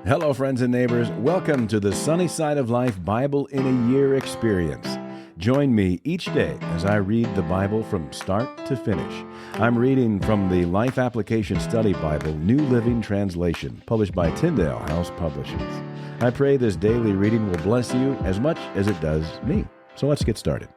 Hello, friends and neighbors. Welcome to the Sunny Side of Life Bible in a Year experience. Join me each day as I read the Bible from start to finish. I'm reading from the Life Application Study Bible, New Living Translation, published by Tyndale House Publishers. I pray this daily reading will bless you as much as it does me. So let's get started.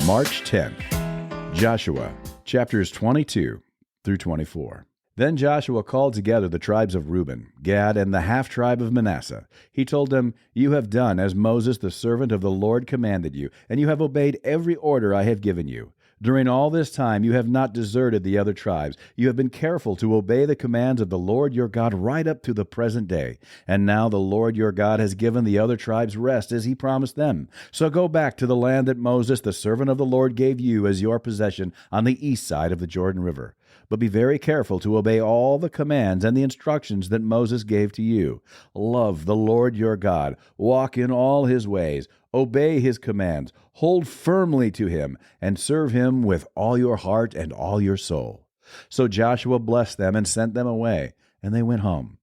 March 10th, Joshua, chapters 22 through 24. Then Joshua called together the tribes of Reuben, Gad, and the half-tribe of Manasseh. He told them, "You have done as Moses the servant of the Lord commanded you, and you have obeyed every order I have given you. During all this time you have not deserted the other tribes. You have been careful to obey the commands of the Lord your God right up to the present day. And now the Lord your God has given the other tribes rest as he promised them. So go back to the land that Moses the servant of the Lord gave you as your possession on the east side of the Jordan River. But be very careful to obey all the commands and the instructions that Moses gave to you. Love the Lord your God, walk in all his ways, obey his commands, hold firmly to him, and serve him with all your heart and all your soul." So Joshua blessed them and sent them away, and they went home.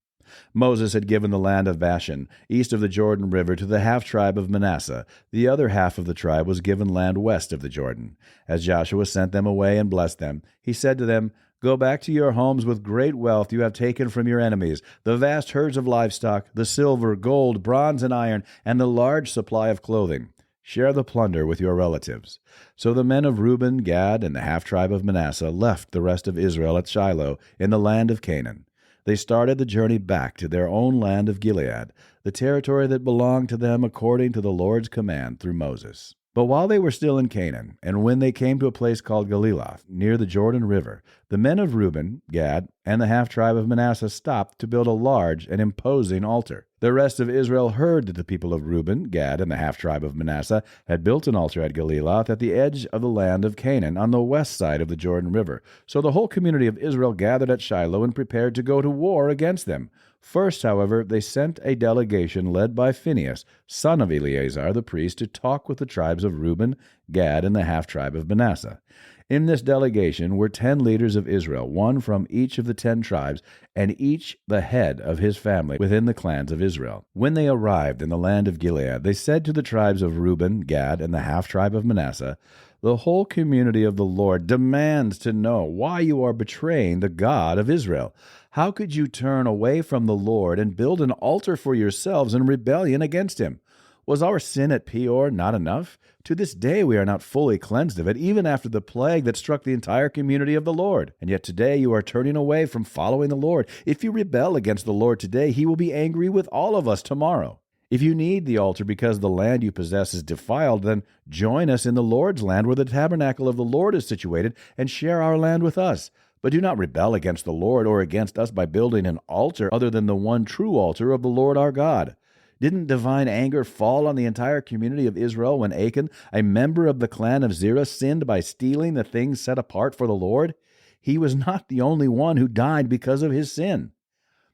Moses had given the land of Bashan, east of the Jordan River, to the half-tribe of Manasseh. The other half of the tribe was given land west of the Jordan. As Joshua sent them away and blessed them, he said to them, "Go back to your homes with great wealth you have taken from your enemies, the vast herds of livestock, the silver, gold, bronze, and iron, and the large supply of clothing. Share the plunder with your relatives." So the men of Reuben, Gad, and the half-tribe of Manasseh left the rest of Israel at Shiloh in the land of Canaan. They started the journey back to their own land of Gilead, the territory that belonged to them according to the Lord's command through Moses. But while they were still in Canaan, and when they came to a place called Galiloth, near the Jordan River, the men of Reuben, Gad, and the half-tribe of Manasseh stopped to build a large and imposing altar. The rest of Israel heard that the people of Reuben, Gad, and the half-tribe of Manasseh had built an altar at Galiloth at the edge of the land of Canaan on the west side of the Jordan River. So the whole community of Israel gathered at Shiloh and prepared to go to war against them. First, however, they sent a delegation led by Phinehas, son of Eleazar the priest, to talk with the tribes of Reuben, Gad, and the half-tribe of Manasseh. In this delegation were 10 leaders of Israel, one from each of the 10 tribes, and each the head of his family within the clans of Israel. When they arrived in the land of Gilead, they said to the tribes of Reuben, Gad, and the half-tribe of Manasseh, "The whole community of the Lord demands to know why you are betraying the God of Israel. How could you turn away from the Lord and build an altar for yourselves in rebellion against him? Was our sin at Peor not enough? To this day we are not fully cleansed of it, even after the plague that struck the entire community of the Lord. And yet today you are turning away from following the Lord. If you rebel against the Lord today, he will be angry with all of us tomorrow. If you need the altar because the land you possess is defiled, then join us in the Lord's land where the tabernacle of the Lord is situated, and share our land with us. But do not rebel against the Lord or against us by building an altar other than the one true altar of the Lord our God." Didn't divine anger fall on the entire community of Israel when Achan, a member of the clan of Zerah, sinned by stealing the things set apart for the Lord? He was not the only one who died because of his sin.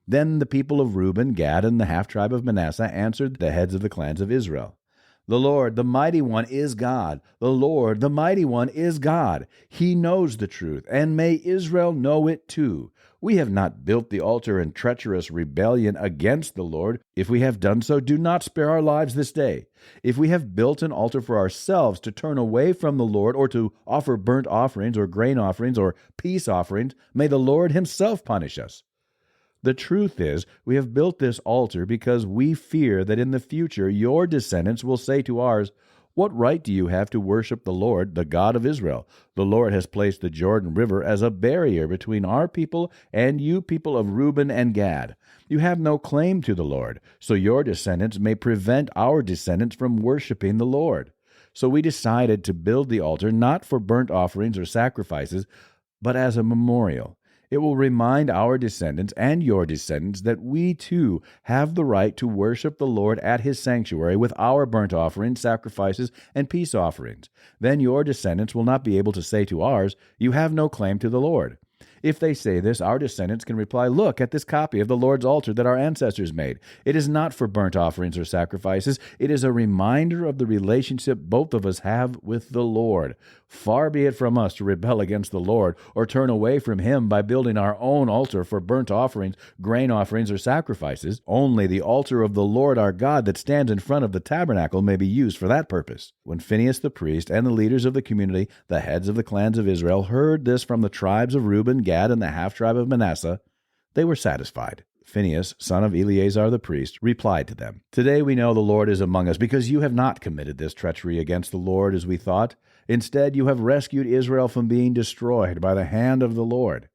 Then the people of Reuben, Gad, and the half-tribe of Manasseh answered the heads of the clans of Israel, "The Lord, the Mighty One, is God. The Lord, the Mighty One, is God. He knows the truth, and may Israel know it too. We have not built the altar in treacherous rebellion against the Lord. If we have done so, do not spare our lives this day. If we have built an altar for ourselves to turn away from the Lord, or to offer burnt offerings or grain offerings or peace offerings, may the Lord himself punish us. The truth is, we have built this altar because we fear that in the future your descendants will say to ours, 'What right do you have to worship the Lord, the God of Israel? The Lord has placed the Jordan River as a barrier between our people and you people of Reuben and Gad. You have no claim to the Lord, so your descendants may prevent our descendants from worshiping the Lord.' So we decided to build the altar not for burnt offerings or sacrifices, but as a memorial. It will remind our descendants and your descendants that we too have the right to worship the Lord at his sanctuary with our burnt offerings, sacrifices, and peace offerings. Then your descendants will not be able to say to ours, 'You have no claim to the Lord.' If they say this, our descendants can reply, "Look at this copy of the Lord's altar that our ancestors made. It is not for burnt offerings or sacrifices. It is a reminder of the relationship both of us have with the Lord. Far be it from us to rebel against the Lord or turn away from Him by building our own altar for burnt offerings, grain offerings, or sacrifices. Only the altar of the Lord our God that stands in front of the tabernacle may be used for that purpose." When Phinehas the priest and the leaders of the community, the heads of the clans of Israel, heard this from the tribes of Reuben, Gad, and the half-tribe of Manasseh, they were satisfied. Phinehas, son of Eleazar the priest, replied to them, "Today we know the Lord is among us, because you have not committed this treachery against the Lord as we thought. Instead, you have rescued Israel from being destroyed by the hand of the Lord."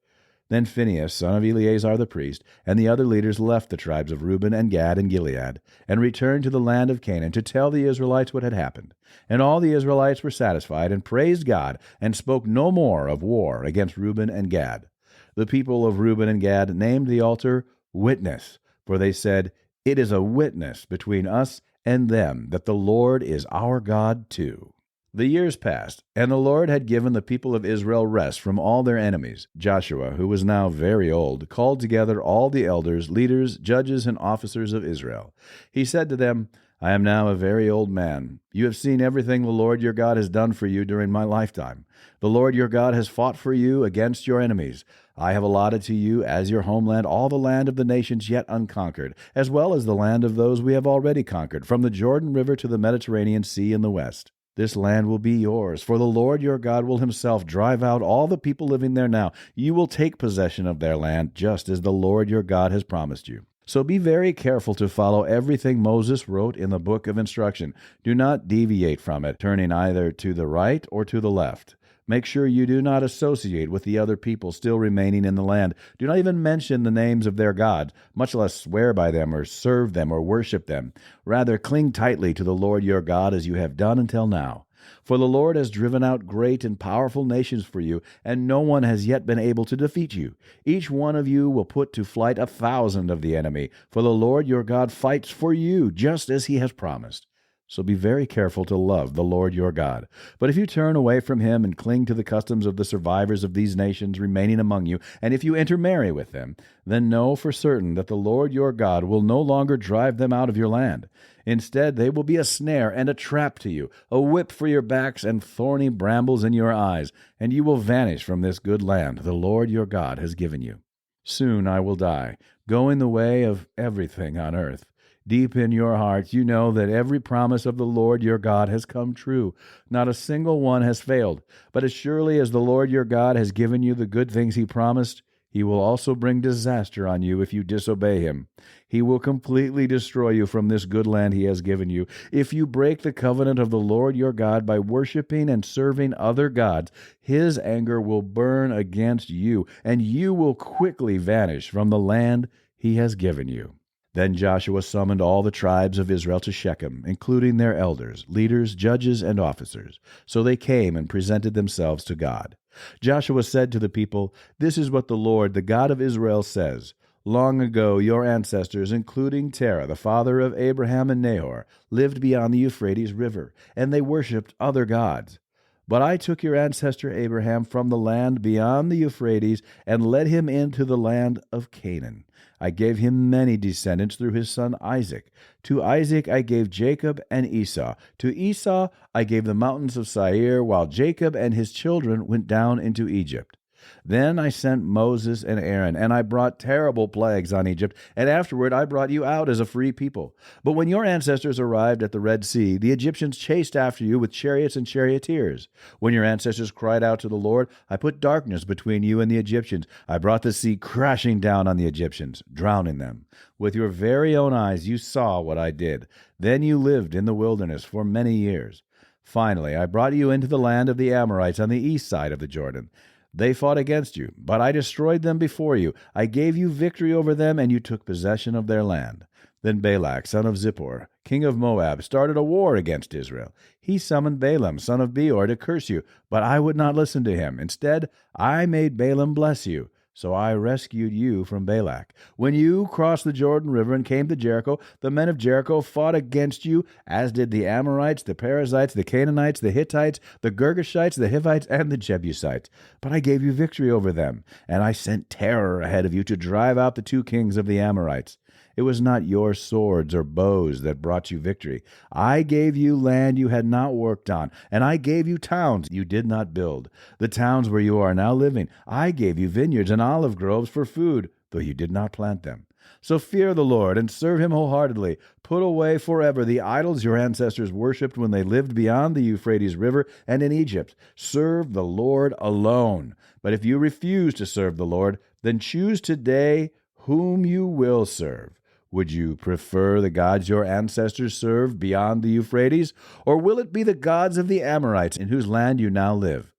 Then Phinehas, son of Eleazar the priest, and the other leaders left the tribes of Reuben and Gad and Gilead, and returned to the land of Canaan to tell the Israelites what had happened. And all the Israelites were satisfied and praised God, and spoke no more of war against Reuben and Gad. The people of Reuben and Gad named the altar Witness, for they said, "It is a witness between us and them that the Lord is our God too." The years passed, and the Lord had given the people of Israel rest from all their enemies. Joshua, who was now very old, called together all the elders, leaders, judges, and officers of Israel. He said to them, "I am now a very old man. You have seen everything the Lord your God has done for you during my lifetime. The Lord your God has fought for you against your enemies. I have allotted to you as your homeland all the land of the nations yet unconquered, as well as the land of those we have already conquered, from the Jordan River to the Mediterranean Sea in the west. This land will be yours, for the Lord your God will himself drive out all the people living there now. You will take possession of their land, just as the Lord your God has promised you. So be very careful to follow everything Moses wrote in the book of instruction. Do not deviate from it, turning either to the right or to the left. Make sure you do not associate with the other people still remaining in the land. Do not even mention the names of their gods, much less swear by them or serve them or worship them. Rather, cling tightly to the Lord your God as you have done until now. For the Lord has driven out great and powerful nations for you, and no one has yet been able to defeat you. Each one of you will put to flight 1,000 of the enemy, for the Lord your God fights for you, just as he has promised. So be very careful to love the Lord your God. But if you turn away from him and cling to the customs of the survivors of these nations remaining among you, and if you intermarry with them, then know for certain that the Lord your God will no longer drive them out of your land. Instead, they will be a snare and a trap to you, a whip for your backs and thorny brambles in your eyes, and you will vanish from this good land the Lord your God has given you. Soon I will die, going the way of everything on earth. Deep in your hearts, you know that every promise of the Lord your God has come true. Not a single one has failed. But as surely as the Lord your God has given you the good things he promised, he will also bring disaster on you if you disobey him. He will completely destroy you from this good land he has given you. If you break the covenant of the Lord your God by worshiping and serving other gods, his anger will burn against you, and you will quickly vanish from the land he has given you. Then Joshua summoned all the tribes of Israel to Shechem, including their elders, leaders, judges, and officers. So they came and presented themselves to God. Joshua said to the people, "This is what the Lord, the God of Israel, says. Long ago your ancestors, including Terah, the father of Abraham and Nahor, lived beyond the Euphrates River, and they worshipped other gods. But I took your ancestor Abraham from the land beyond the Euphrates and led him into the land of Canaan. I gave him many descendants through his son Isaac. To Isaac I gave Jacob and Esau. To Esau I gave the mountains of Seir, while Jacob and his children went down into Egypt. Then I sent Moses and Aaron, and I brought terrible plagues on Egypt, and afterward I brought you out as a free people. But when your ancestors arrived at the Red Sea, the Egyptians chased after you with chariots and charioteers. When your ancestors cried out to the Lord, I put darkness between you and the Egyptians. I brought the sea crashing down on the Egyptians, drowning them. With your very own eyes you saw what I did. Then you lived in the wilderness for many years. Finally, I brought you into the land of the Amorites on the east side of the Jordan. They fought against you, but I destroyed them before you. I gave you victory over them, and you took possession of their land. Then Balak, son of Zippor, king of Moab, started a war against Israel. He summoned Balaam, son of Beor, to curse you, but I would not listen to him. Instead, I made Balaam bless you. So I rescued you from Balak. When you crossed the Jordan River and came to Jericho, the men of Jericho fought against you, as did the Amorites, the Perizzites, the Canaanites, the Hittites, the Girgashites, the Hivites, and the Jebusites. But I gave you victory over them, and I sent terror ahead of you to drive out the 2 kings of the Amorites. It was not your swords or bows that brought you victory. I gave you land you had not worked on, and I gave you towns you did not build, the towns where you are now living. I gave you vineyards and olive groves for food, though you did not plant them. So fear the Lord and serve him wholeheartedly. Put away forever the idols your ancestors worshipped when they lived beyond the Euphrates River and in Egypt. Serve the Lord alone. But if you refuse to serve the Lord, then choose today whom you will serve. Would you prefer the gods your ancestors served beyond the Euphrates, or will it be the gods of the Amorites in whose land you now live?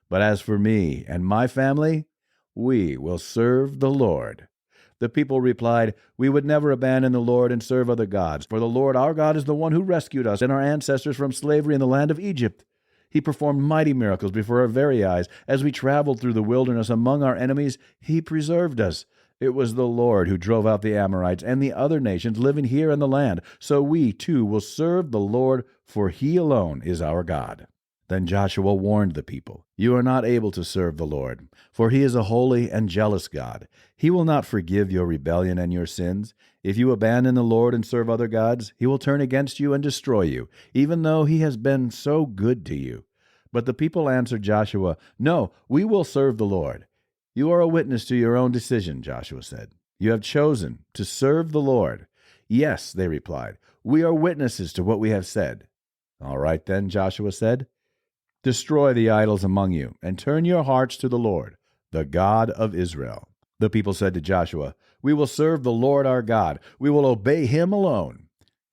But as for me and my family, we will serve the Lord." The people replied, "We would never abandon the Lord and serve other gods, for the Lord our God is the one who rescued us and our ancestors from slavery in the land of Egypt. He performed mighty miracles before our very eyes. As we traveled through the wilderness among our enemies, he preserved us. It was the Lord who drove out the Amorites and the other nations living here in the land. So we, too, will serve the Lord, for he alone is our God." Then Joshua warned the people, "You are not able to serve the Lord, for he is a holy and jealous God. He will not forgive your rebellion and your sins. If you abandon the Lord and serve other gods, he will turn against you and destroy you, even though he has been so good to you." But the people answered Joshua, "No, we will serve the Lord." "You are a witness to your own decision," Joshua said. "You have chosen to serve the Lord." "Yes," they replied, "we are witnesses to what we have said." "All right then," Joshua said, "destroy the idols among you, and turn your hearts to the Lord, the God of Israel." The people said to Joshua, "We will serve the Lord our God. We will obey him alone."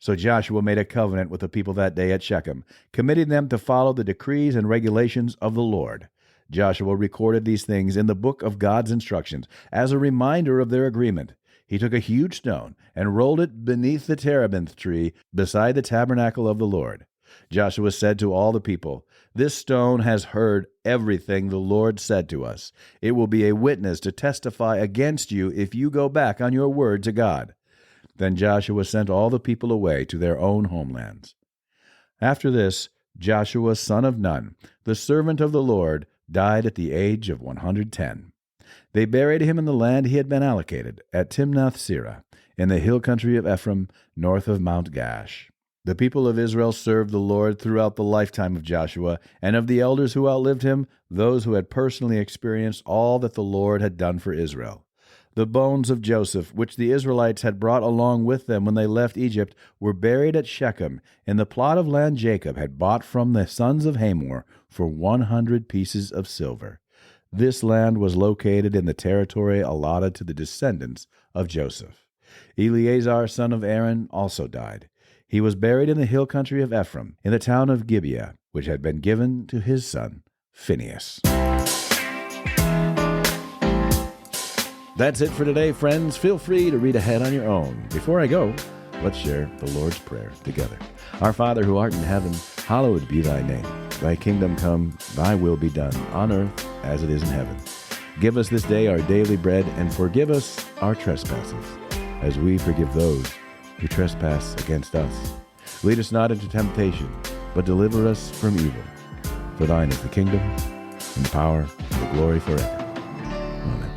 So Joshua made a covenant with the people that day at Shechem, committing them to follow the decrees and regulations of the Lord. Joshua recorded these things in the book of God's instructions as a reminder of their agreement. He took a huge stone and rolled it beneath the terebinth tree beside the tabernacle of the Lord. Joshua said to all the people, "This stone has heard everything the Lord said to us. It will be a witness to testify against you if you go back on your word to God." Then Joshua sent all the people away to their own homelands. After this, Joshua son of Nun, the servant of the Lord, died at the age of 110. They buried him in the land he had been allocated, at Timnath-Serah, in the hill country of Ephraim, north of Mount Gash. The people of Israel served the Lord throughout the lifetime of Joshua, and of the elders who outlived him, those who had personally experienced all that the Lord had done for Israel. The bones of Joseph, which the Israelites had brought along with them when they left Egypt, were buried at Shechem, in the plot of land Jacob had bought from the sons of Hamor for 100 pieces of silver. This land was located in the territory allotted to the descendants of Joseph. Eleazar, son of Aaron, also died. He was buried in the hill country of Ephraim, in the town of Gibeah, which had been given to his son Phinehas. That's it for today, friends. Feel free to read ahead on your own. Before I go, let's share the Lord's Prayer together. Our Father who art in heaven, hallowed be thy name. Thy kingdom come, thy will be done, on earth as it is in heaven. Give us this day our daily bread, and forgive us our trespasses, as we forgive those who trespass against us. Lead us not into temptation, but deliver us from evil. For thine is the kingdom, and the power, and the glory forever. Amen.